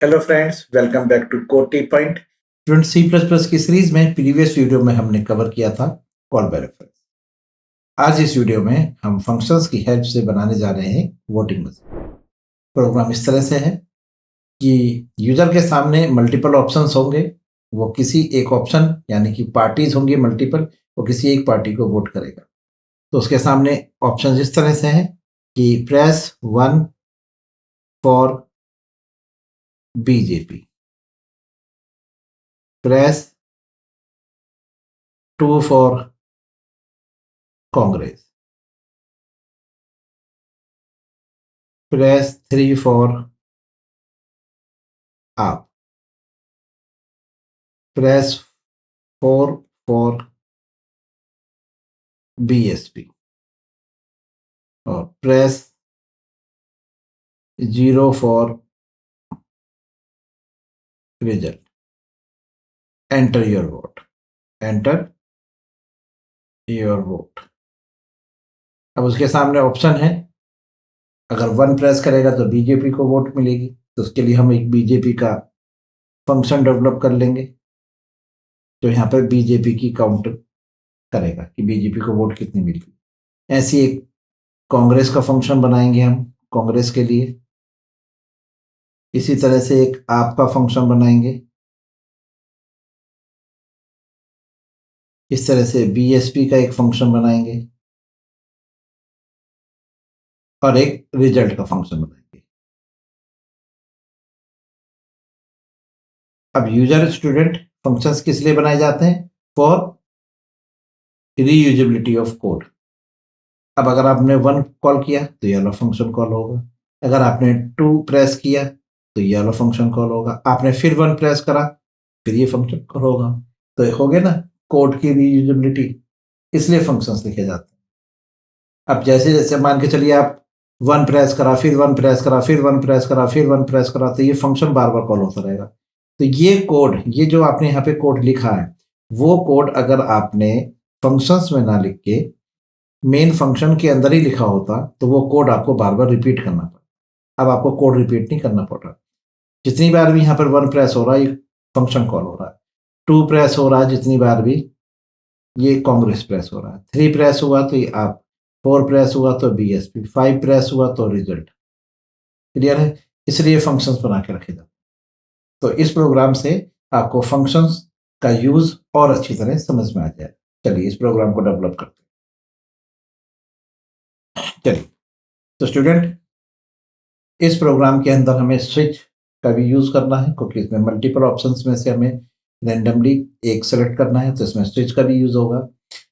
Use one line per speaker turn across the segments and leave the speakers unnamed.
Hello friends, welcome back to कोटी point.
Student C plus plus की series में previous video में हमने कवर किया था कॉल बाय रेफरेंस। आज इस वीडियो में हम फंक्शंस की हेल्प से बनाने जा रहे हैं वोटिंग मशीन। प्रोग्राम इस तरह से है कि यूजर के सामने मल्टीपल ऑप्शंस होंगे। वो किसी एक ऑप्शन यानी कि पार्टीज होंगी मल्टीपल, वो किसी एक पार्टी को वोट करेगा। तो उसके सामने ऑप्शंस इस तरह से हैं कि press 1 for BJP, press 2 for Congress, press 3 for आप, प्रेस 4 फॉर बीएसपी और press 0 for result. Enter your vote, enter your vote. अब उसके सामने ऑप्शन है, अगर 1 प्रेस करेगा तो बीजेपी को वोट मिलेगी। तो उसके लिए हम एक बीजेपी का फंक्शन डेवलप कर लेंगे तो यहाँ पर बीजेपी की काउंट करेगा कि बीजेपी को वोट कितनी मिली। ऐसी एक कांग्रेस का फंक्शन बनाएंगे हम कांग्रेस के लिए। इसी तरह से एक आपका फंक्शन बनाएंगे। इस तरह से बीएसपी का एक फंक्शन बनाएंगे और एक रिजल्ट का फंक्शन बनाएंगे। अब यूजर स्टूडेंट फंक्शंस किस लिए बनाए जाते हैं? For reusability of code. अब अगर आपने 1 कॉल किया तो ये वाला फंक्शन कॉल होगा। अगर आपने 2 प्रेस किया तो ये वाला फंक्शन कॉल होगा। आपने फिर 1 प्रेस करा फिर ये फंक्शन कॉल होगा। तो हो गया ना कोड की रीयूजेबिलिटी। इसलिए फंक्शंस लिखे जाते हैं। अब जैसे जैसे मान के चलिए आप 1 प्रेस करा फिर 1 प्रेस करा फिर 1 प्रेस करा फिर 1 प्रेस करा तो ये फंक्शन बार बार कॉल होता रहेगा। तो ये कोड, ये जो आपने यहाँ पे कोड लिखा है, वो कोड अगर आपने फंक्शंस में ना लिख के मेन फंक्शन के अंदर ही लिखा होता तो वो कोड आपको बार बार रिपीट करना पड़ता। अब आपको कोड रिपीट नहीं करना पड़ रहा। जितनी बार भी यहाँ पर 1 प्रेस हो रहा है ये फंक्शन कॉल हो रहा है। 2 प्रेस हो रहा है जितनी बार भी ये कांग्रेस प्रेस हो रहा है। 3 प्रेस हुआ तो ये आप, 4 प्रेस हुआ तो बीएसपी, 5 प्रेस हुआ तो रिजल्ट। क्लियर है? इसलिए फंक्शंस बना के रखे जाते हैं। तो इस प्रोग्राम से आपको फंक्शंस का यूज और अच्छी तरह समझ में आ जाए। चलिए इस प्रोग्राम को डेवलप करते हैं। चलिए तो स्टूडेंट इस प्रोग्राम के अंदर हमें स्विच का भी यूज करना है क्योंकि इसमें मल्टीपल ऑप्शंस में से हमें रैंडमली एक सेलेक्ट करना है। तो इसमें स्विच का भी यूज होगा,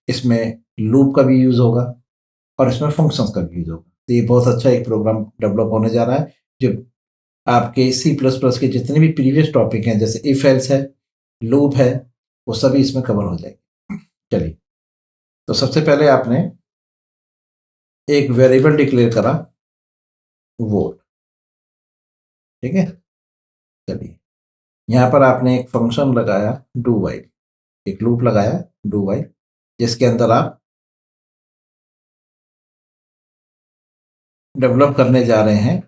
इसमें लूप का भी यूज होगा और इसमें फंक्शंस का भी यूज होगा। तो ये बहुत अच्छा एक प्रोग्राम डेवलप होने जा रहा है जो आपके सी प्लस प्लस के जितने भी प्रीवियस टॉपिक हैं जैसे इफ एल्स है, लूप है, वो सभी इसमें कवर हो जाएंगे। चलिए तो सबसे पहले आपने एक वेरिएबल डिक्लेयर करा वोट। ठीक है, चलिए यहाँ पर आपने एक फंक्शन लगाया डू वाइल, एक लूप लगाया डू वाइल, जिसके अंदर आप डेवलप करने जा रहे हैं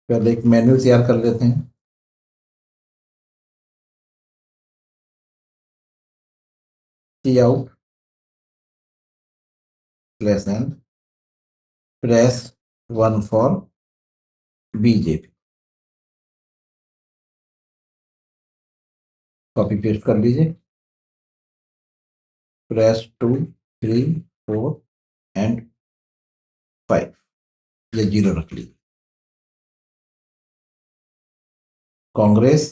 पहले एक मेन्यू तैयार कर लेते हैं। C out slash N press 1 for BJP, copy paste कर लीजिए। प्रेस 2 3 4 एंड 5, ये 0 रख लीजिए। कांग्रेस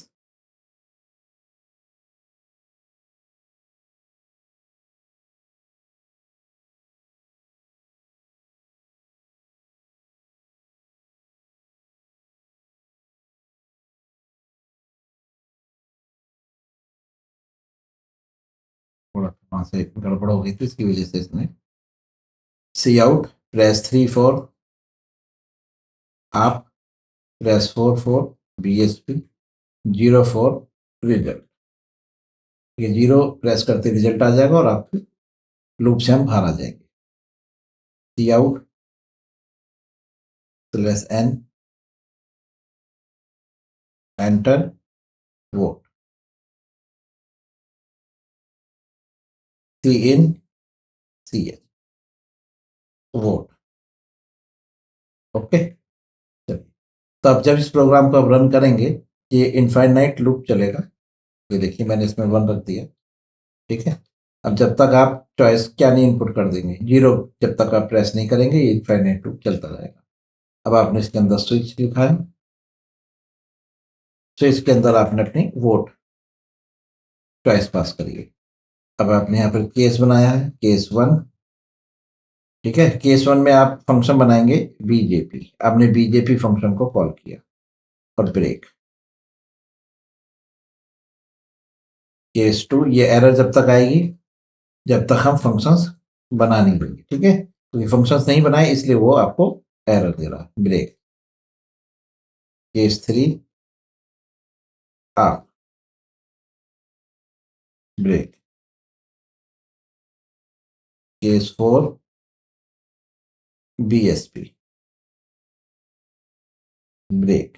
थोड़ा वहां से गड़बड़ हो गई थी इसकी वजह से इसने सी आउट प्रेस 3 फॉर आप, press 4 for BSP, 0 for result. ये 0 प्रेस करते रिजल्ट आ जाएगा और आपके लूप से हम बाहर आ जाएंगे। cout /n, enter, vote, cin, ch, vote। Okay, चलिए। तो अब जब इस प्रोग्राम को अब रन करेंगे, ये इनफाइनाइट लूप चलेगा। ये देखिए मैंने इसमें 1 रख दिया, ठीक है। अब जब तक आप चॉइस क्या नहीं इनपुट कर देंगे, 0 जब तक आप प्रेस नहीं करेंगे, ये इनफाइनाइट लूप चलता रहेगा। अब आपने इसके अंदर स्विच लिखा है, स्विच के अंदर आपने अपनी वोट चॉइस पास करिए। अब आपने यहाँ पर केस बनाया है, केस 1, ठीक है। केस 1 में आप फंक्शन बनाएंगे बीजेपी। आपने बीजेपी फंक्शन को कॉल किया और ब्रेक। केस 2, ये एरर जब तक आएगी जब तक हम फंक्शंस बना नहीं देंगे, ठीक है। तो ये फंक्शंस नहीं बनाए इसलिए वो आपको एरर दे रहा है, ब्रेक। केस 3, आप break. Case 4, BSP, break.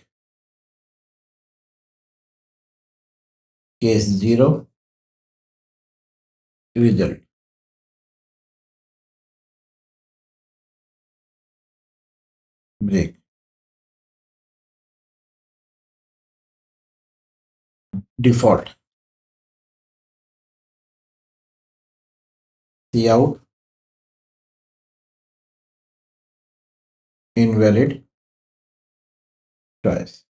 Case 0, result, break. Default, cout, invalid choice,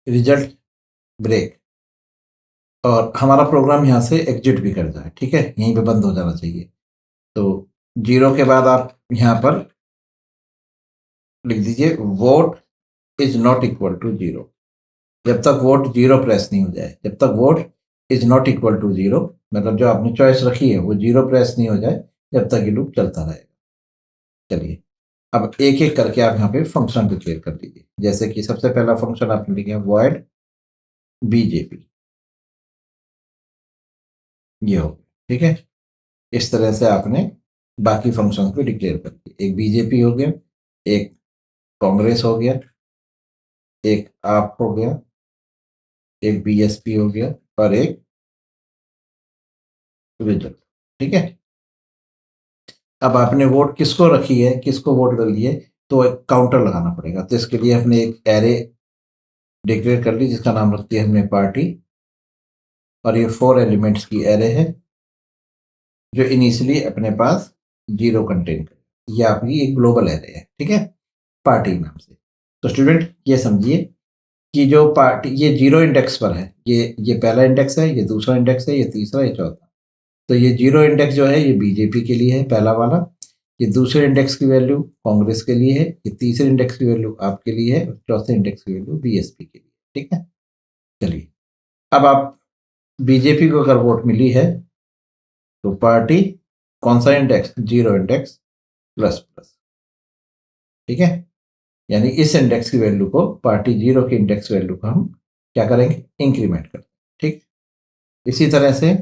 result, break. और हमारा प्रोग्राम यहाँ से एग्जिट भी कर जाए, ठीक है, यहीं पे बंद हो जाना चाहिए। तो 0 के बाद आप यहाँ पर लिख दीजिए vote is not equal to 0। जब तक वोट 0 प्रेस नहीं हो जाए, जब तक vote is not equal to 0, मतलब जो आपने चॉइस रखी है वो 0 प्रेस नहीं हो जाए, जब तक ये लूप चलता रहेगा। चलिए, अब एक एक करके आप यहाँ पे फंक्शन डिक्लेयर कर दीजिए। जैसे कि सबसे पहला फंक्शन आपने लिखा वॉइड बीजेपी, ये हो गया, ठीक है। इस तरह से आपने बाकी फंक्शन को डिक्लेयर कर दिए। एक बीजेपी हो गया, एक कांग्रेस हो गया, एक आप हो गया, एक बीएसपी हो गया और एक रिजल्ट, ठीक है। अब आपने वोट किसको रखी है, किसको वोट डाली है, तो एक काउंटर लगाना पड़ेगा। तो इसके लिए हमने एक एरे डिक्लेयर कर ली जिसका नाम रखती है हमने पार्टी, और ये 4 एलिमेंट्स की एरे है जो इनिशियली अपने पास 0 कंटेन करे। ये आपकी एक ग्लोबल एरे है, ठीक है, पार्टी नाम से। तो स्टूडेंट ये समझिए कि जो पार्टी ये 0 इंडेक्स पर है, ये पहला इंडेक्स है, ये दूसरा इंडेक्स है, ये तीसरा, ये चौथा। तो ये 0 इंडेक्स जो है ये बीजेपी के लिए है, पहला वाला। ये दूसरे इंडेक्स की वैल्यू कांग्रेस के लिए है, ये तीसरे इंडेक्स की वैल्यू आपके लिए है, और चौथे इंडेक्स की वैल्यू बीएसपी के लिए, ठीक है। चलिए, अब आप बीजेपी को अगर वोट मिली है तो पार्टी कौन सा इंडेक्स, 0 इंडेक्स प्लस प्लस, ठीक है। यानी इस इंडेक्स की वैल्यू को, पार्टी 0 की इंडेक्स वैल्यू को हम क्या करेंगे, इंक्रीमेंट करेंगे, ठीक। इसी तरह से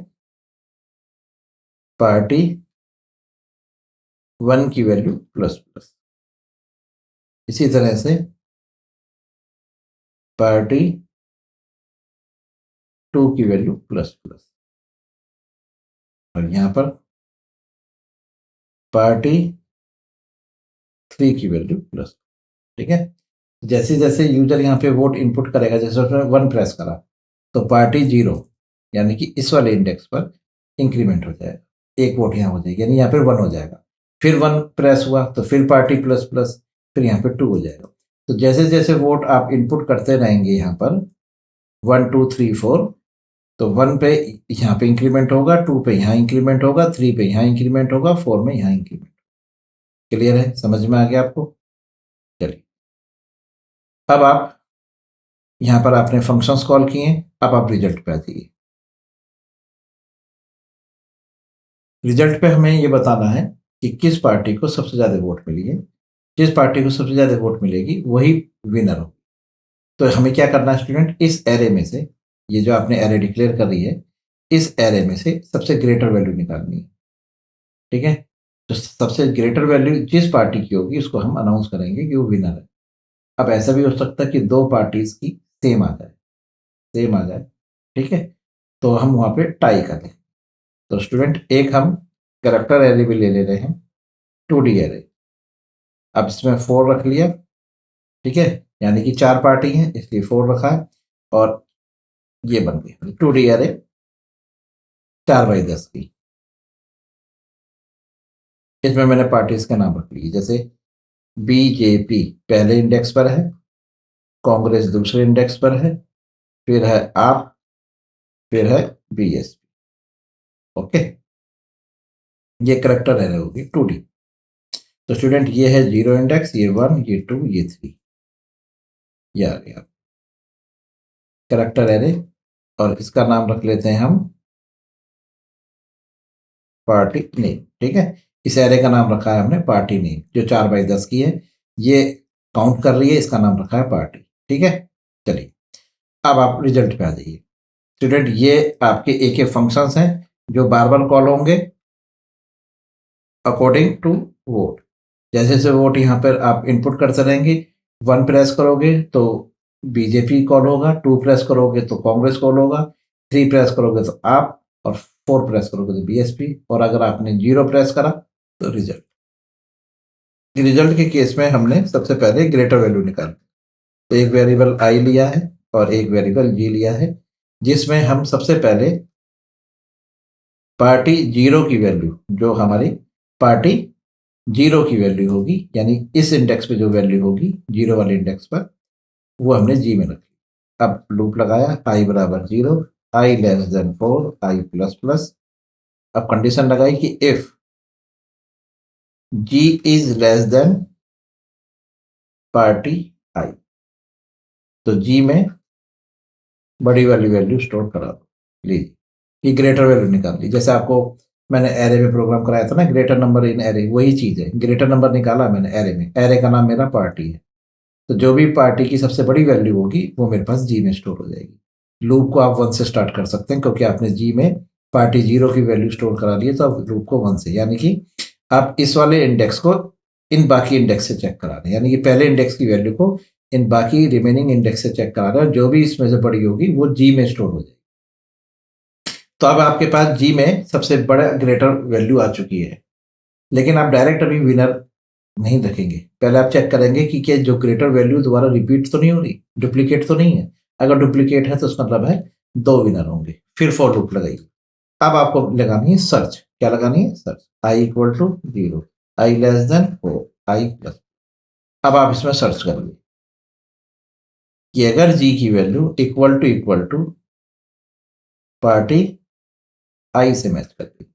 पार्टी 1 की वैल्यू प्लस प्लस, इसी तरह से पार्टी 2 की वैल्यू प्लस प्लस, और यहां पर पार्टी 3 की वैल्यू प्लस, ठीक है। जैसे जैसे यूजर यहाँ पे वोट इनपुट करेगा, जैसे उसने 1 प्रेस करा तो पार्टी 0 यानी कि इस वाले इंडेक्स पर इंक्रीमेंट हो जाएगा, एक वोट यहाँ हो जाएगी, यानी यहाँ पे 1 हो जाएगा। फिर 1 प्रेस हुआ तो फिर पार्टी प्लस प्लस, फिर यहाँ पे 2 हो जाएगा। तो जैसे जैसे वोट आप इनपुट करते रहेंगे यहाँ पर 1 2 3 4, तो 1 पे यहाँ पे इंक्रीमेंट होगा, 2 पे यहाँ इंक्रीमेंट होगा, 3 पे यहाँ इंक्रीमेंट होगा, 4 में यहाँ इंक्रीमेंट। क्लियर है, समझ में आ गया आपको। चलिए, अब आप यहाँ पर आपने फंक्शंस कॉल किए, अब आप रिजल्ट पे आ जाइए। रिजल्ट पे हमें ये बताना है कि किस पार्टी को सबसे ज्यादा वोट मिली है। जिस पार्टी को सबसे ज्यादा वोट मिलेगी वही विनर हो। तो हमें क्या करना है स्टूडेंट, इस एरे में से, ये जो आपने एरे डिक्लेयर कर रही है, इस एरे में से सबसे ग्रेटर वैल्यू निकालनी है। ठीक है। तो सबसे ग्रेटर वैल्यू जिस पार्टी की होगी उसको हम अनाउंस करेंगे कि वो विनर है। अब ऐसा भी हो सकता है कि दो पार्टीज की सेम आ जाए, ठीक है, तो हम वहां पे टाई कर लें। तो स्टूडेंट एक हम कैरेक्टर एरे भी ले रहे हैं, 2D एरे। अब इसमें 4 रख लिया, ठीक है, यानी कि 4 पार्टी हैं इसलिए 4 रखा है, और ये बन गई 2D एरे 4x10 की। इसमें मैंने पार्टीज का नाम रख लिया, जैसे बीजेपी पहले इंडेक्स पर है, कांग्रेस दूसरे इंडेक्स पर है, फिर है आप, फिर है बीएसपी। ओके, ये करेक्टर एरे होगी 2D। तो स्टूडेंट ये है 0 इंडेक्स, ये 1, ये 2, ये 3, ये आ गया करेक्टर एरे। और इसका नाम रख लेते हैं हम पार्टी नेम, ठीक है। इस एरे का नाम रखा है हमने पार्टी नेम, जो 4x10 की है, ये काउंट कर रही है, इसका नाम रखा है पार्टी, ठीक है। चलिए अब आप रिजल्ट पे आ जाइए। स्टूडेंट ये आपके एक एक फंक्शंस हैं जो बार बार कॉल होंगे अकॉर्डिंग टू वोट। जैसे जैसे वोट यहाँ पर आप इनपुट करते रहेंगे, 1 प्रेस करोगे तो बीजेपी कॉल होगा, 2 प्रेस करोगे तो कांग्रेस कॉल होगा, 3 प्रेस करोगे तो आप, और 4 प्रेस करोगे तो बीएसपी, और अगर आपने 0 प्रेस करा तो रिजल्ट। रिजल्ट के केस में हमने सबसे पहले ग्रेटर वैल्यू निकाली। तो एक वेरिएबल आई लिया है और एक वेरिएबल जी लिया है, जिसमें हम सबसे पहले पार्टी 0 की वैल्यू, जो हमारी पार्टी 0 की वैल्यू होगी, यानी इस इंडेक्स पे जो वैल्यू होगी 0 वाले इंडेक्स पर, वो हमने जी में रखी। अब लूप लगाया, आई बराबर 0, I less than 4, I plus plus. अब कंडीशन लगाई कि if G is less than party I, तो जी में बड़ी वाली वैल्यू स्टोर करा दो। लीजिए, ये ग्रेटर वैल्यू निकाल ली। जैसे आपको मैंने एरे में प्रोग्राम कराया था ना, ग्रेटर नंबर इन एरे, वही चीज है। ग्रेटर नंबर निकाला मैंने एरे में, एरे का नाम मेरा पार्टी है, तो जो भी पार्टी की सबसे बड़ी वैल्यू होगी वो मेरे पास जी में स्टोर हो जाएगी। लूप को आप 1 से स्टार्ट कर सकते हैं, क्योंकि आपने जी में पार्टी 0 की वैल्यू स्टोर करा ली है, तो आप लूप को 1 से, यानी कि आप इस वाले इंडेक्स को इन बाकी इंडेक्स से चेक करा रहे हैं, यानी कि पहले इंडेक्स की वैल्यू को इन बाकी रिमेनिंग इंडेक्स से चेक करा रहे हैं, और जो भी इसमें से बड़ी होगी वो जी में स्टोर हो जाएगी। तो अब आपके पास जी में सबसे बड़ा ग्रेटर वैल्यू आ चुकी है, लेकिन आप डायरेक्ट अभी विनर नहीं रखेंगे। पहले आप चेक करेंगे कि क्या जो ग्रेटर वैल्यू दोबारा रिपीट तो नहीं हो रही, डुप्लीकेट तो नहीं है। अगर डुप्लीकेट है तो उसका मतलब है 2 विनर होंगे। फिर फॉर लूप लगाइए। अब आपको लगानी है सर्च। क्या लगानी है? Search. I equal to 0, I less than 4, I plus. अब आप इसमें सर्च करेंगे कि अगर जी की value equal to party I से मैच करती है,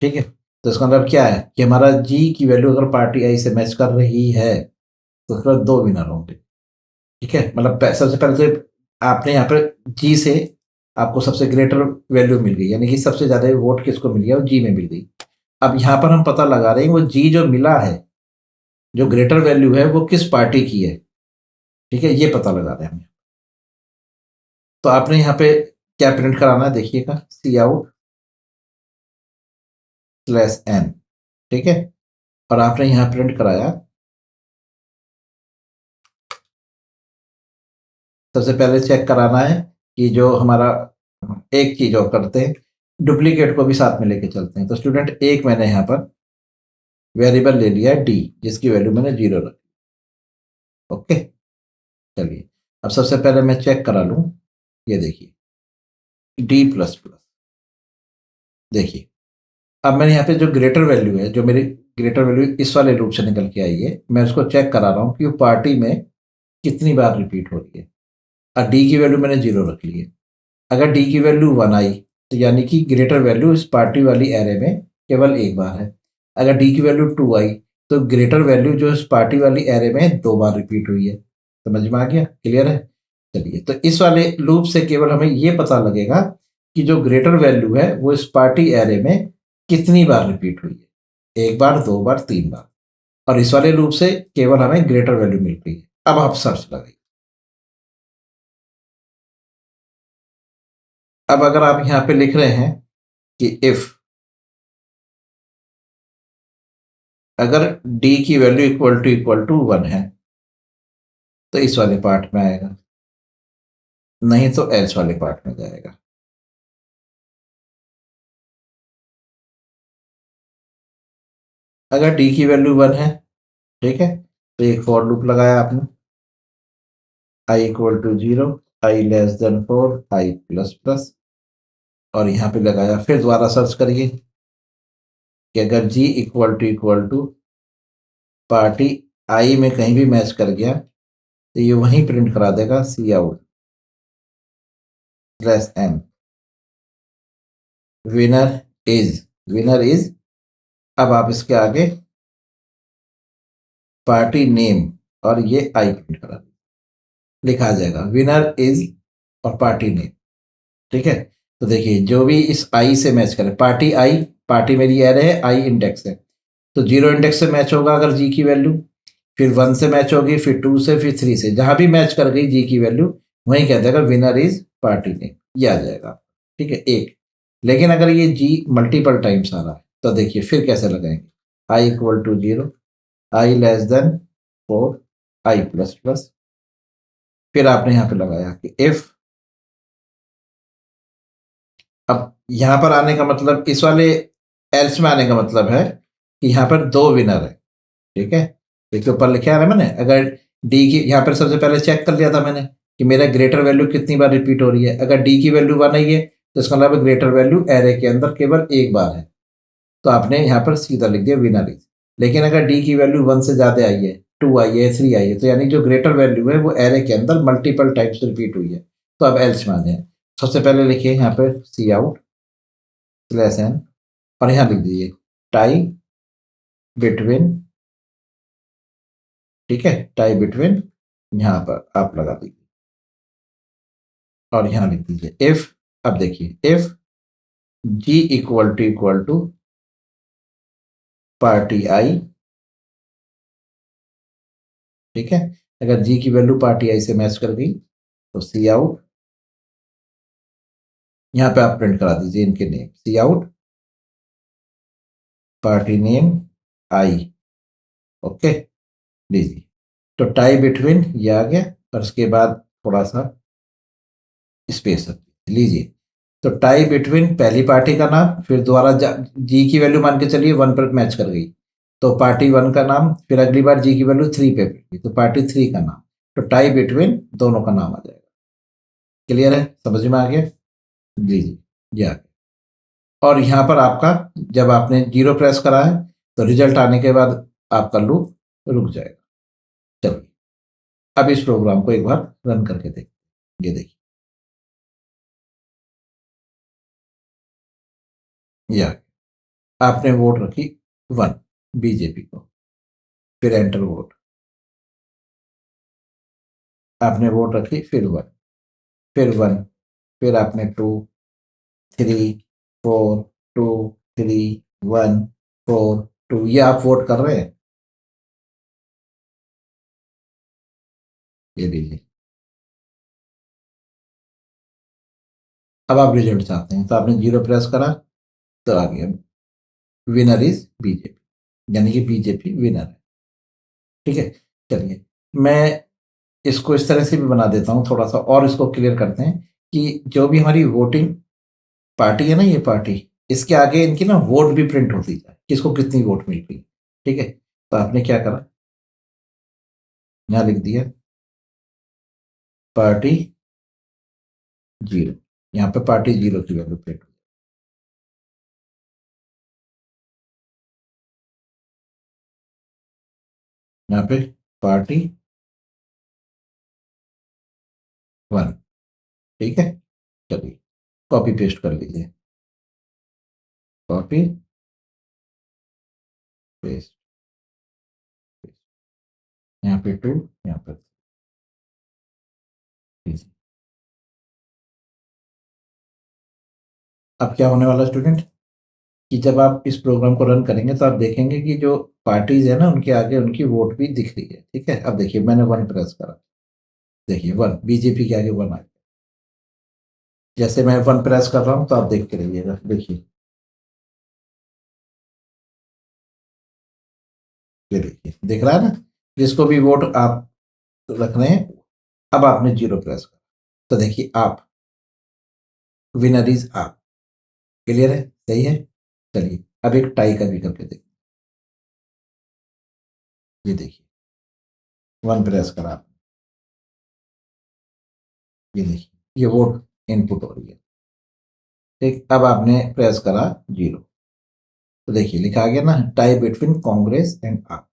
ठीक है। तो इसका मतलब क्या है कि हमारा जी की वैल्यू अगर पार्टी आई से मैच कर रही है तो उसका 2 विनर होंगे, ठीक है। मतलब सबसे पहले तो आपने यहाँ पर जी से आपको सबसे ग्रेटर वैल्यू मिल गई, यानी कि सबसे ज्यादा वोट किसको मिल गया, वो जी में मिल गई। अब यहाँ पर हम पता लगा रहे हैं वो जी जो मिला है, जो ग्रेटर वैल्यू है, वो किस पार्टी की है, ठीक है, ये पता लगा रहे हैं हम। तो आपने यहाँ पे क्या प्रिंट कराना है, देखिएगा, सी आउट स्लैश एन, ठीक है। और आपने यहाँ प्रिंट कराया, सबसे पहले चेक कराना है कि जो हमारा एक चीज और करते हैं, डुप्लीकेट को भी साथ में लेके चलते हैं। तो स्टूडेंट एक मैंने यहाँ पर वेरिएबल ले लिया डी, जिसकी वैल्यू मैंने 0 रखी। ओके, चलिए अब सबसे पहले मैं चेक करा लूं, ये देखिए डी प्लस प्लस। देखिए अब मैंने यहाँ पे जो ग्रेटर वैल्यू है, जो मेरी ग्रेटर वैल्यू इस वाले लूप से निकल के आई है, मैं उसको चेक करा रहा हूँ कि वो पार्टी में कितनी बार रिपीट हो रही है। और डी की वैल्यू मैंने 0 रख ली है। अगर डी की वैल्यू 1 आई तो यानी कि ग्रेटर वैल्यू इस पार्टी वाली एरे में केवल एक बार है। अगर डी की वैल्यू 2 आई तो ग्रेटर वैल्यू जो इस पार्टी वाली एरे में 2 बार रिपीट हुई है। समझ में आ गया? क्लियर है? चलिए, तो इस वाले लूप से केवल हमें ये पता लगेगा कि जो ग्रेटर वैल्यू है वो इस पार्टी एरे में कितनी बार रिपीट हुई है, एक बार, 2 बार, 3 बार। और इस वाले लूप से केवल हमें ग्रेटर वैल्यू मिल रही है। अब आप सर्च लगाइए। अब अगर आप यहाँ पे लिख रहे हैं कि इफ अगर डी की वैल्यू इक्वल टू 1 है तो इस वाले पार्ट में आएगा, नहीं तो एल्स वाले पार्ट में जाएगा। अगर डी की वैल्यू 1 है, ठीक है, तो एक फॉर लूप लगाया आपने, I equal to 0, I less than 4, I plus plus, और यहाँ पे लगाया। फिर दोबारा सर्च करिए कि अगर जी इक्वल टू पार्टी आई में कहीं भी मैच कर गया तो ये वहीं प्रिंट करा देगा C out plus M, winner is. अब आप इसके आगे पार्टी नेम और ये आई प्रिंट करा लिखा आ जाएगा विनर इज और पार्टी नेम, ठीक है। तो देखिए जो भी इस आई से मैच करे, पार्टी आई, पार्टी मेरी एरे है, आई इंडेक्स है, तो 0 इंडेक्स से मैच होगा अगर जी की वैल्यू, फिर 1 से मैच होगी, फिर 2 से, फिर 3 से, जहां भी मैच कर गई जी की वैल्यू वहीं कह देगा विनर इज पार्टी नेम, ये आ जाएगा, ठीक है एक। लेकिन अगर ये जी मल्टीपल टाइम्स आ रहा है तो देखिए फिर कैसे लगाएंगे, I equal to 0, I less than 4, I plus plus, फिर आपने यहां पे लगाया कि इफ। अब यहां पर आने का मतलब, इस वाले एल्स में आने का मतलब है कि यहां पर 2 विनर है, ठीक है। देखिए ऊपर लिखा है ना मैंने, अगर डी की, यहाँ पर सबसे पहले चेक कर लिया था मैंने कि मेरा ग्रेटर वैल्यू कितनी बार रिपीट हो रही है। अगर डी की वैल्यू 1 आई है तो इसका मतलब ग्रेटर वैल्यू एरे के अंदर केवल एक बार है, तो आपने यहाँ पर सीधा लिख दिया विनर इज। लेकिन अगर डी की वैल्यू 1 से ज्यादा आई है, 2 आई है, 3 आई है, तो यानी जो ग्रेटर वैल्यू है वो एरे के अंदर मल्टीपल टाइम्स रिपीट हुई है, तो अब एल्स में आ जाए। सबसे पहले लिखिए यहाँ पे सी आउट स्लैश एन, और यहाँ लिख दीजिए टाई बिटवीन, ठीक है, टाई बिटवीन, यहाँ पर आप लगा दीजिए और यहां लिख दीजिए इफ। अब देखिए if G equal to party I, ठीक है, अगर जी की वैल्यू पार्टी आई से मैच कर गई तो सी आउट, यहां पे आप प्रिंट करा दीजिए इनके name, C out party name I, okay, लीजिए। तो टाई बिटवीन ये आ गया, और उसके बाद थोड़ा सा स्पेस लीजिए। तो टाई बिटवीन पहली पार्टी का नाम, फिर दोबारा जी की वैल्यू मान के चलिए 1 पर मैच कर गई तो पार्टी 1 का नाम, फिर अगली बार जी की वैल्यू 3 पे गई तो पार्टी 3 का नाम, तो टाई बिटवीन दोनों का नाम आ जाएगा। क्लियर है, समझ में आ गया? जी जी, ये आ गया। और यहाँ पर आपका, जब आपने 0 प्रेस करा है तो रिजल्ट आने के बाद आपका लूप रुक जाएगा। चलिए अब इस प्रोग्राम को एक बार रन करके देखिए, ये देखिए ये आ गया। आपने वोट रखी 1 बीजेपी को, फिर एंटर वोट, आपने वोट रखी फिर 1, फिर 1, फिर आपने 2, 3, 4, 2, 3, 1, 4, 2, ये आप वोट कर रहे हैं, ये लीजिए। अब आप रिजल्ट चाहते हैं तो आपने 0 प्रेस करा तो आ गया विनर इज बीजेपी, यानी कि बीजेपी विनर है, ठीक है। चलिए मैं इसको इस तरह से भी बना देता हूं, थोड़ा सा और इसको क्लियर करते हैं कि जो भी हमारी वोटिंग पार्टी है ना, ये पार्टी, इसके आगे इनकी ना वोट भी प्रिंट होती जाए, किसको कितनी वोट मिल गई, ठीक है। तो आपने क्या करा, यहां लिख दिया पार्टी 0, यहाँ पे पार्टी 0 की वैल्यू प्रिंट, यहाँ पे पार्टी 1, ठीक है। चलिए कॉपी पेस्ट कर लीजिए, कॉपी पेस्ट, यहाँ पे 2, यहाँ पर 3। अब क्या होने वाला स्टूडेंट, कि जब आप इस प्रोग्राम को रन करेंगे तो आप देखेंगे कि जो पार्टीज है ना उनके आगे उनकी वोट भी दिख रही है, ठीक है। अब देखिए मैंने 1 प्रेस करा, देखिए 1 बीजेपी के आगे 1 आ गया। जैसे मैं 1 प्रेस कर रहा हूं तो आप देख के रहिएगा, देखिए ये देखिए दिख रहा है ना, जिसको भी वोट आप रख रहे हैं, अब आपने 0 प्रेस करा तो देखिए आप, विनर इज आप। क्लियर है, सही है। चलिए अब एक टाई का भी करके देखिए। ये देखिए 1 प्रेस करा आपने, ये देखिए ये वोट इनपुट हो रही है। ठीक, अब आपने प्रेस करा 0 तो देखिए लिखा आ गया ना, टाई बिटवीन कांग्रेस एंड आप।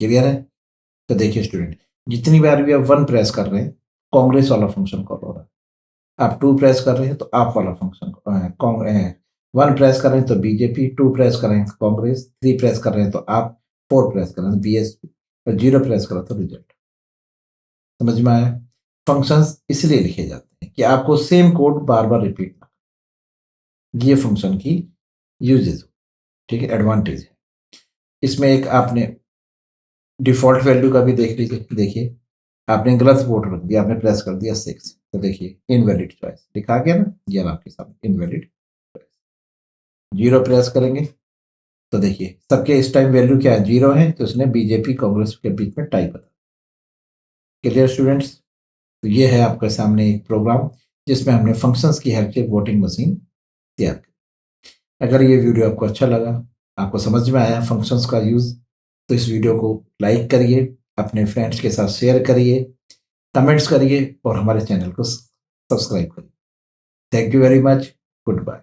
क्लियर है। तो देखिए स्टूडेंट, जितनी बार भी आप 1 प्रेस कर रहे हैं, कांग्रेस वाला फंक्शन कॉल हो रहा है। आप 2 प्रेस कर रहे हैं तो आप वाला फंक्शन, 1 प्रेस कर रहे हैं तो बीजेपी, 2 प्रेस कर रहे हैं तो कांग्रेस, 3 प्रेस कर रहे हैं तो आप, 4 प्रेस कर रहे हैं तो बीएसपी, और 0 प्रेस करा तो रिजल्ट। समझ में आया। फंक्शंस इसलिए लिखे जाते हैं कि आपको सेम कोड बार बार रिपीट ना, ये फंक्शन की यूजेज। ठीक है, एडवांटेज है इसमें। एक आपने डिफॉल्ट वैल्यू का भी देख लीजिए। देखिए आपने गलत वोट रख दिया, आपने प्रेस कर दिया 6 तो देखिए इनवैलिड चॉइस लिखा गया ना, ये आपके सामने इनवैलिड। 0 प्रेस करेंगे तो देखिए सबके इस टाइम वैल्यू क्या है, 0 है, तो उसने बीजेपी कांग्रेस के बीच में टाई बता। Clear students. तो ये है आपके सामने एक प्रोग्राम जिसमें हमने फंक्शंस की हेल्प से वोटिंग मशीन तैयार की। अगर ये वीडियो आपको अच्छा लगा, आपको समझ में आया फंक्शंस का यूज, तो इस वीडियो को लाइक करिए, अपने फ्रेंड्स के साथ शेयर करिए, कमेंट्स करिए और हमारे चैनल को सब्सक्राइब करिए। Thank you very much. Good bye.